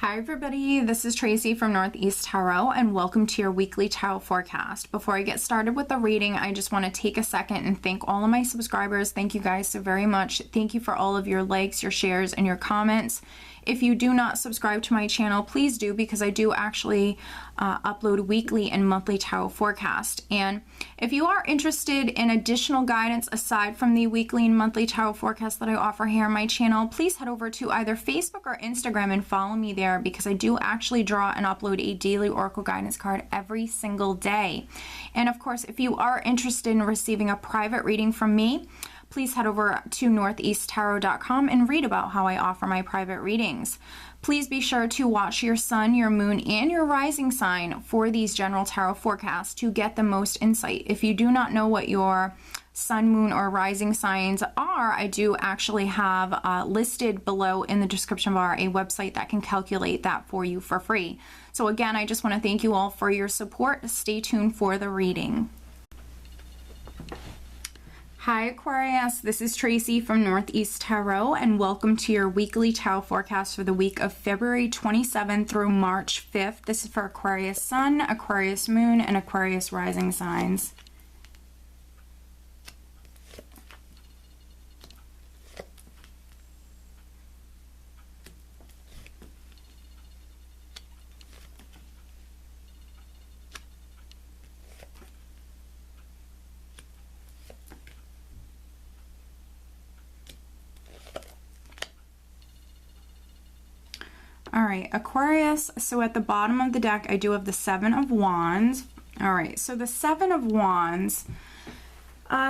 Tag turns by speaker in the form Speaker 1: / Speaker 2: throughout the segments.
Speaker 1: Hi everybody, this is Tracy from Northeast Tarot and welcome to your weekly tarot forecast. Before I get started with the reading, I just want to take a second and thank all of my subscribers. Thank you guys so very much. Thank you for all of your likes, your shares, and your comments. If you do not subscribe to my channel, please do, because I do actually upload weekly and monthly tarot forecast. And if you are interested in additional guidance aside from the weekly and monthly tarot forecast that I offer here on my channel, please head over to either Facebook or Instagram and follow me there, because I do actually draw and upload a daily oracle guidance card every single day. And of course, if you are interested in receiving a private reading from me, please head over to northeasttarot.com and read about how I offer my private readings. Please be sure to watch your sun, your moon, and your rising sign for these general tarot forecasts to get the most insight. If you do not know what your sun, moon, or rising signs are, I do actually have listed below in the description bar a website that can calculate that for you for free. So again, I just want to thank you all for your support. Stay tuned for the reading. Hi Aquarius, this is Tracy from Northeast Tarot and welcome to your weekly tarot forecast for the week of February 27th through March 5th. This is for Aquarius Sun, Aquarius Moon, and Aquarius Rising signs. All right, Aquarius, so at the bottom of the deck, I do have the Seven of Wands. All right, so the Seven of Wands,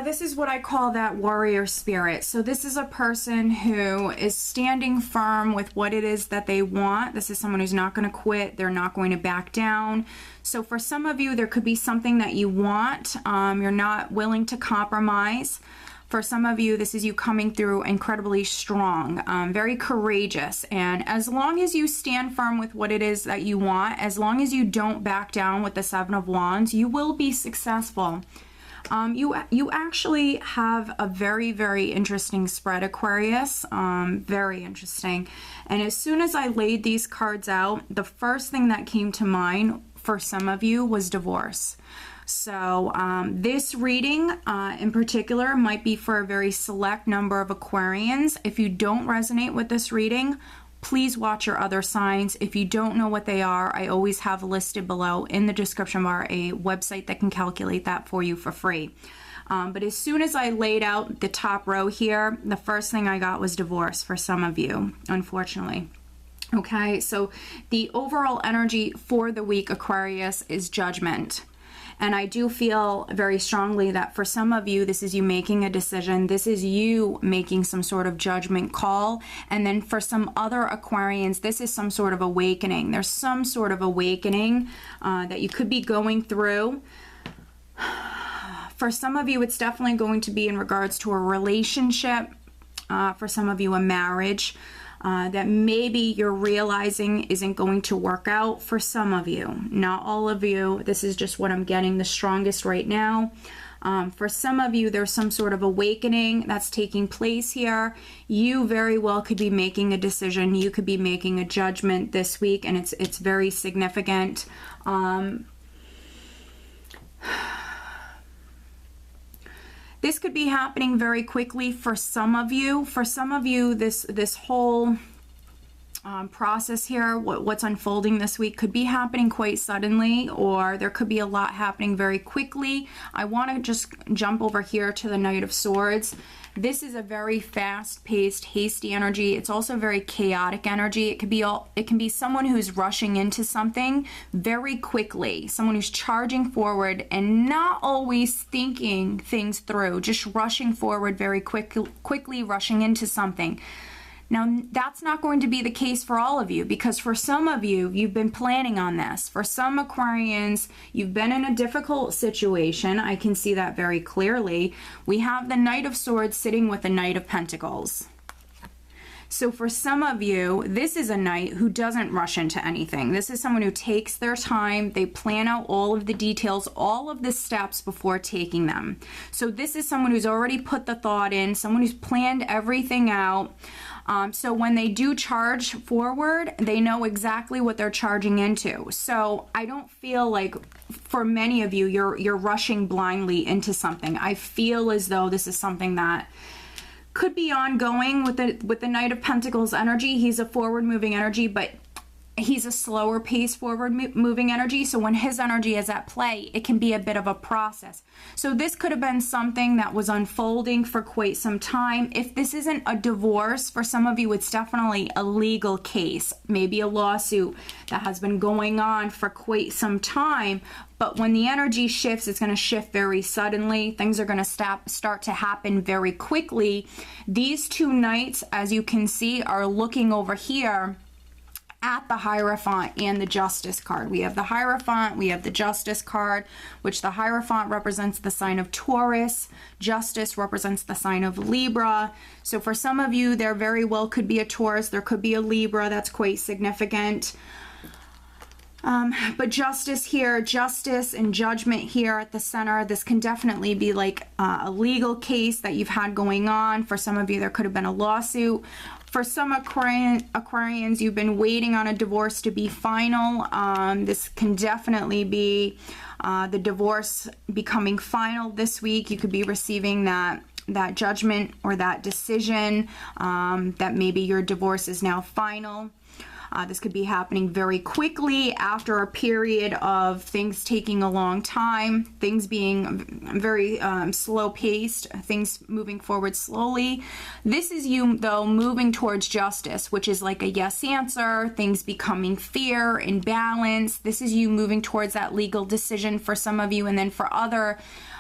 Speaker 1: this is what I call that warrior spirit. So this is a person who is standing firm with what it is that they want. This is someone who's not going to quit. They're not going to back down. So for some of you, there could be something that you want. You're not willing to compromise. For some of you, this is you coming through incredibly strong, very courageous. And as long as you stand firm with what it is that you want, as long as you don't back down with the Seven of Wands, you will be successful. You actually have a very, very interesting spread, Aquarius. Very interesting. And as soon as I laid these cards out, the first thing that came to mind for some of you was divorce. So this reading in particular might be for a very select number of Aquarians. If you don't resonate with this reading, please watch your other signs. If you don't know what they are, I always have listed below in the description bar a website that can calculate that for you for free. But as soon as I laid out the top row here, the first thing I got was divorce for some of you, unfortunately. Okay, so the overall energy for the week, Aquarius, is judgment. And I do feel very strongly that for some of you, this is you making a decision. This is you making some sort of judgment call. And then for some other Aquarians, this is some sort of awakening. There's some sort of awakening that you could be going through. For some of you, it's definitely going to be in regards to a relationship. For some of you, a marriage. That maybe you're realizing isn't going to work out. For some of you, not all of you. This is just what I'm getting the strongest right now. For some of you, there's some sort of awakening that's taking place here. You very well could be making a decision. You could be making a judgment this week, and it's very significant. This could be happening very quickly for some of you. For some of you, this whole process here, what's unfolding this week, could be happening quite suddenly, or there could be a lot happening very quickly. I want to just jump over here to the Knight of Swords. This is a very fast-paced, hasty energy. It's also very chaotic energy. It can be someone who's rushing into something very quickly, someone who's charging forward and not always thinking things through, just rushing forward very quickly rushing into something. Now, that's not going to be the case for all of you, because for some of you, you've been planning on this. For some Aquarians, you've been in a difficult situation. I can see that very clearly. We have the Knight of Swords sitting with the Knight of Pentacles. So for some of you, this is a knight who doesn't rush into anything. This is someone who takes their time. They plan out all of the details, all of the steps before taking them. So this is someone who's already put the thought in, someone who's planned everything out. So when they do charge forward, they know exactly what they're charging into. So I don't feel like, for many of you, you're rushing blindly into something. I feel as though this is something that could be ongoing with the Knight of Pentacles energy. He's a forward moving energy, but he's a slower pace forward moving energy. So when his energy is at play, it can be a bit of a process. So this could have been something that was unfolding for quite some time. If this isn't a divorce, for some of you, it's definitely a legal case, maybe a lawsuit that has been going on for quite some time. But when the energy shifts, it's going to shift very suddenly. Things are going to start to happen very quickly. These two knights, as you can see, are looking over here at the Hierophant and the Justice card. We have the Hierophant, we have the Justice card, which the Hierophant represents the sign of Taurus, Justice represents the sign of Libra. So for some of you, there very well could be a Taurus, there could be a Libra. That's quite significant. But Justice here, Justice and Judgment here at the center. This can definitely be like a legal case that you've had going on. For some of you, there could have been a lawsuit. For some Aquarians, you've been waiting on a divorce to be final. This can definitely be the divorce becoming final this week. You could be receiving that judgment or that decision that maybe your divorce is now final. This could be happening very quickly after a period of things taking a long time, things being very slow paced, things moving forward slowly. This is you, though, moving towards justice, which is like a yes answer, things becoming fair and balanced. This is you moving towards that legal decision for some of you, and then for other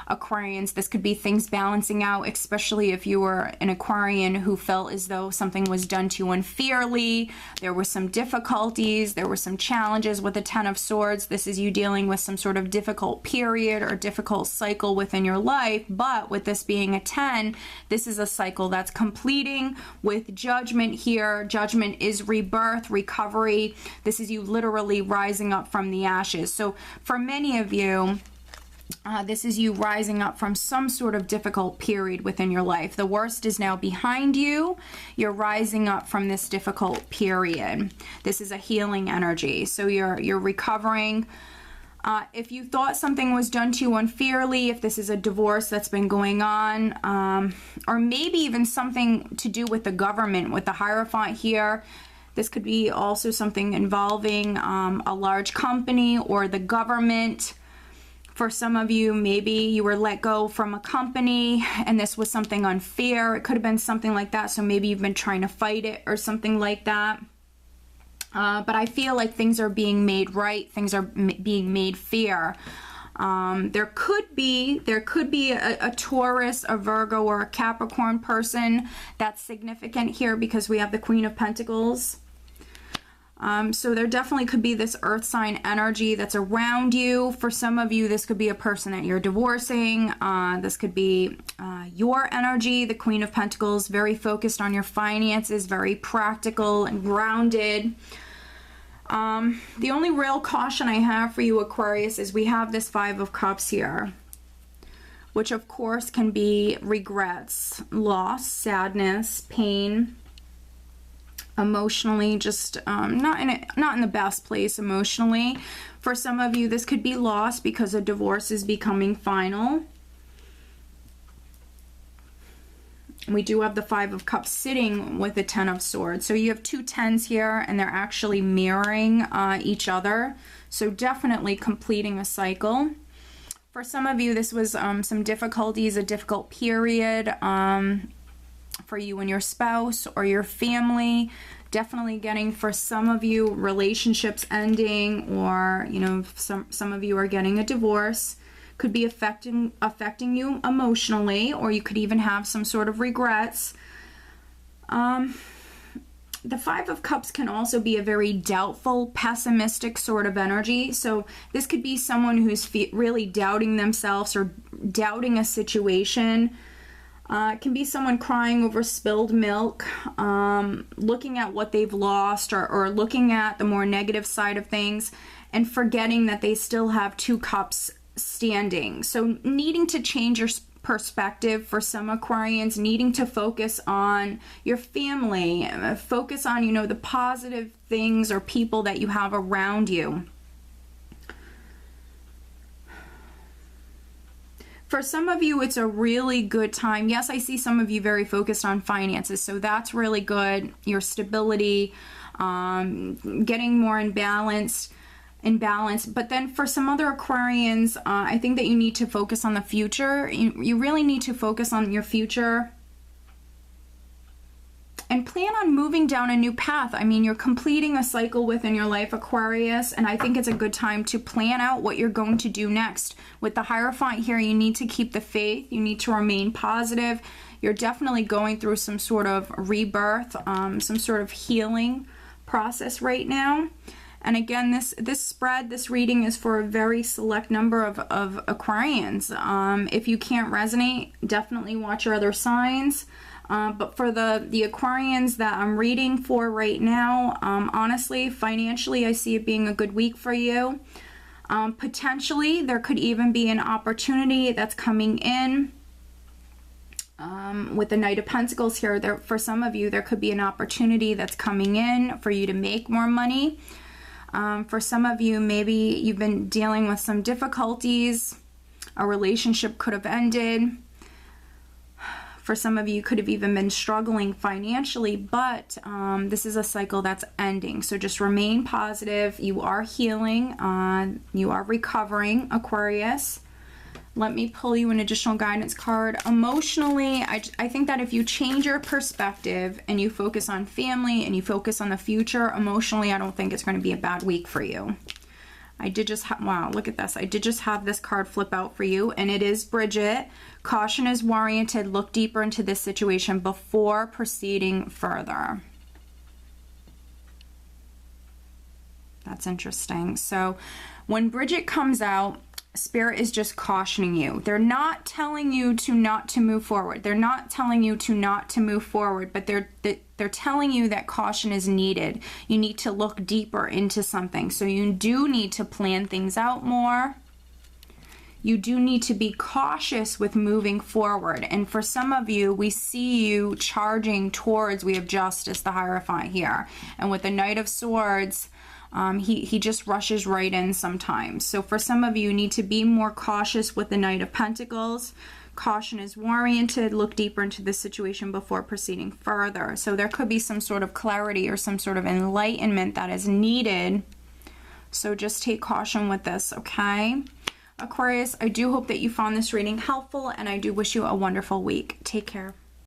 Speaker 1: Aquarians, this could be things balancing out, especially if you were an Aquarian who felt as though something was done to you unfairly. There were some difficulties, there were some challenges with the Ten of Swords. This is you dealing with some sort of difficult period or difficult cycle within your life, but with this being a 10, this is a cycle that's completing with Judgment here. Judgment is rebirth, recovery. This is you literally rising up from the ashes. So for many of you, this is you rising up from some sort of difficult period within your life. The worst is now behind you. You're rising up from this difficult period. This is a healing energy. So you're recovering. If you thought something was done to you unfairly, if this is a divorce that's been going on, or maybe even something to do with the government, with the Hierophant here, this could be also something involving a large company or the government. For some of you, maybe you were let go from a company and this was something unfair. It could have been something like that. So maybe you've been trying to fight it or something like that. But I feel like things are being made right. Things are being made fair. There could be a Taurus, a Virgo, or a Capricorn person that's significant here because we have the Queen of Pentacles. So there definitely could be this earth sign energy that's around you. For some of you, this could be a person that you're divorcing. This could be your energy, the Queen of Pentacles, very focused on your finances, very practical and grounded. The only real caution I have for you, Aquarius, is we have this Five of Cups here, which of course can be regrets, loss, sadness, pain. Emotionally, just not in the best place emotionally. For some of you, this could be lost because a divorce is becoming final. We do have the Five of Cups sitting with the Ten of Swords. So you have two tens here, and they're actually mirroring each other. So definitely completing a cycle. For some of you, this was some difficulties, a difficult period. For you and your spouse or your family, definitely getting, for some of you, relationships ending, or some of you are getting a divorce. Could be affecting you emotionally, or you could even have some sort of regrets. The Five of Cups can also be a very doubtful, pessimistic sort of energy. So this could be someone who's really doubting themselves or doubting a situation. It can be someone crying over spilled milk, looking at what they've lost, or looking at the more negative side of things and forgetting that they still have two cups standing. So needing to change perspective for some Aquarians, needing to focus on your family, focus on, you know, the positive things or people that you have around you. For some of you, it's a really good time. Yes, I see some of you very focused on finances, so that's really good. Your stability, getting more in balance. But then for some other Aquarians, I think that you need to focus on the future. You really need to focus on your future and plan on moving down a new path. I mean, you're completing a cycle within your life, Aquarius, and I think it's a good time to plan out what you're going to do next. With the Hierophant here, you need to keep the faith. You need to remain positive. You're definitely going through some sort of rebirth, some sort of healing process right now. And again, this reading is for a very select number of Aquarians. If you can't resonate, definitely watch your other signs. But for the Aquarians that I'm reading for right now, honestly, financially, I see it being a good week for you. Potentially, there could even be an opportunity that's coming in. With the Knight of Pentacles here, for some of you, there could be an opportunity that's coming in for you to make more money. For some of you, maybe you've been dealing with some difficulties. A relationship could have ended. For some of you, you could have even been struggling financially, but this is a cycle that's ending. So just remain positive. You are healing. You are recovering, Aquarius. Let me pull you an additional guidance card. Emotionally, I think that if you change your perspective and you focus on family and you focus on the future, emotionally, I don't think it's going to be a bad week for you. I did just have, wow, look at this. I did just have this card flip out for you, and it is Bridget. Caution is warranted. Look deeper into this situation before proceeding further. That's interesting. So when Bridget comes out, Spirit is just cautioning you. They're not telling you not to move forward. They're not telling you not to move forward, but they're telling you that caution is needed. You need to look deeper into something. So you do need to plan things out more. You do need to be cautious with moving forward. And for some of you, we see you charging towards, we have Justice, the Hierophant here. And with the Knight of Swords, he just rushes right in sometimes. So for some of you, you need to be more cautious with the Knight of Pentacles. Caution is warranted. Look deeper into this situation before proceeding further. So there could be some sort of clarity or some sort of enlightenment that is needed. So just take caution with this, okay? Aquarius, I do hope that you found this reading helpful, and I do wish you a wonderful week. Take care.